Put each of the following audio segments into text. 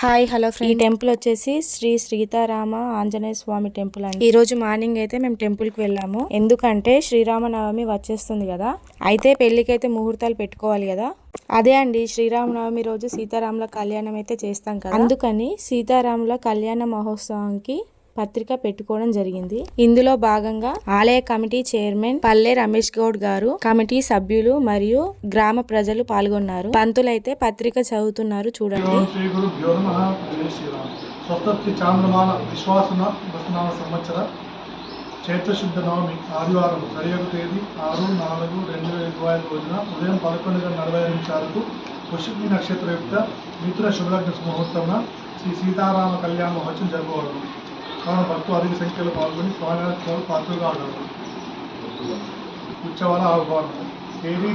Hi hello friends, ఈ temple వచ్చేసి శ్రీ సీతారామ ఆంజనేయ స్వామి temple అండి. ఈ రోజు మార్నింగ్ అయితే మేము టెంపుల్ కి వెళ్ళాము. ఎందుకంటే శ్రీరామనవమి వచ్చేస్తుంది కదా, అయితే పెళ్లికి అయితే ముహూర్తాలు పెట్టుకోవాలి కదా. అదే అండి, శ్రీరామనవమి రోజు సీతారాముల కళ్యాణం అయితే చేస్తాం కదా, అందుకని సీతారాముల కళ్యాణ మహోత్సవానికి పత్రిక పెట్టుకోవడం జరిగింది. ఇందులో భాగంగా ఆలయ కమిటీ చైర్మన్ పల్లె రమేష్ గౌడ్ గారు, కమిటీ సభ్యులు మరియు గ్రామ ప్రజలు పాల్గొన్నారు. పంతులైతే పత్రిక చదువుతున్నారు, చూడండి. చైత్రశుద్ధ నవమి ఆదివారం సరియగు తేదీ 6/4/2025 రోజున ఉదయం 11:45 పుష్యమి నక్షత్రయుక్త మిథున శుభలగ్న ముహూర్తమున శ్రీ సీతారామ కళ్యాణ మహోత్సవం జరుపుకోవడం కావున భక్తులు అధిక సంఖ్యలో పాల్గొని స్వామివారి పాత్రగా ఆడారు. ఉత్సవాల ఆహ్వానం తేదీ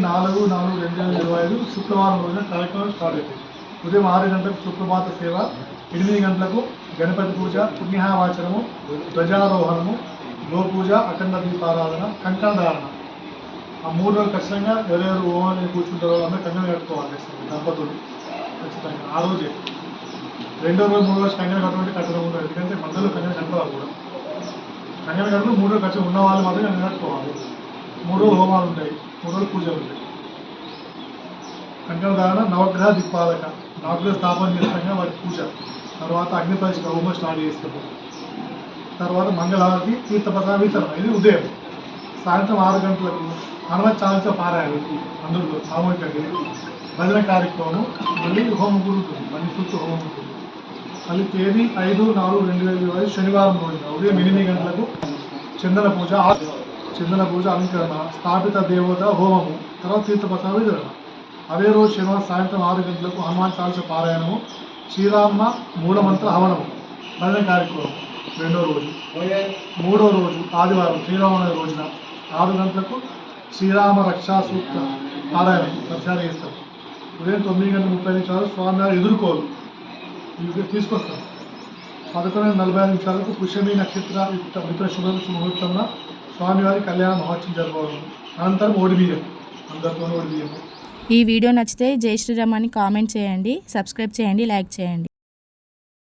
4/4/2025 శుక్రవారం రోజున కార్యక్రమం స్టార్ట్ అయింది. ఉదయం 6 గంటలకు సుప్రభాత సేవ, 8 గంటలకు గణపతి పూజ, పుణ్యావాచనము, ధ్వజారోహణము, గోపూజ, అఖండ దీపారాధన, కంకణధారణ. ఆ 3 రోజులు ఖచ్చితంగా ఎవరెవరు ఓమని కూర్చుంటారో అందరూ కంకణ కట్టుకోవాలి. దంపతులు ఖచ్చితంగా ఆ రోజే. 2వ రోజు 3 రోజు కంకణ కట్టుకుంటే కట్టడం ఉండదు, ఎందుకంటే మధ్యలో కంకణ కట్టుకోవాలి కూడా. కంకణ కట్టుకుని 3 రోజులు ఖచ్చితంగా ఉన్న వాళ్ళు మాత్రం కంకణ కట్టుకోవాలి. 3 రోజులు హోమాలు ఉంటాయి, 3 రోజులు పూజలు ఉంటాయి. కంకణధారణ, నవగ్రహ దిక్పాలక, నవగ్రహ స్థాపన చేస్తాం వాటి పూజ. తర్వాత అగ్నిపరిష్క హోమం స్టార్ట్ చేస్తాము. తర్వాత మంగళహారతి, తీర్థప్రసాద వితరణ. ఇది ఉదయం. సాయంత్రం 6 గంటలకు హనుమత్ చాలీసా పారాయణం, అందులో సామూహికంగా భజన కార్యక్రమం, మళ్ళీ హోమం కూడా ఉంటుంది, మళ్ళీ చుట్టూ హోమం ఉంటుంది. మళ్ళీ తేదీ 5/4/2025 శనివారం రోజున ఉదయం 8 గంటలకు చందన పూజ, అలంకరణ, స్థాపిత దేవత హోమము, తర్వాత తీర్థప్రసాద వితరణ. అదే రోజు శనివారం సాయంత్రం 6 గంటలకు హనుమాన్ చాలీసా పారాయణము, శ్రీరామ మూలమంత్ర హవనము, భజన కార్యక్రమం 2వ రోజు. 3వ రోజు ఆదివారం శ్రీరామనవమి రోజున 6 గంటలకు శ్రీరామ రక్షా సూక్త పారాయణం ప్రచారం చేస్తాం. ఉదయం 9:30 స్వామివారి ఎదుర్కోలు ఇవి తీసుకొస్తాం. 11:45 పుష్యమి నక్షత్ర మిత్ర శుభ ముహూర్తంలో స్వామివారి కళ్యాణ మహోత్సవం జరుపుకోవడం. అనంతరం ఓడిబియ్యం, అందరితో ఓడిబియ్యం. ఈ వీడియో నచ్చితే జై శ్రీరామ్ అని కామెంట్ చేయండి, సబ్స్క్రైబ్ చేయండి, లైక్ చేయండి.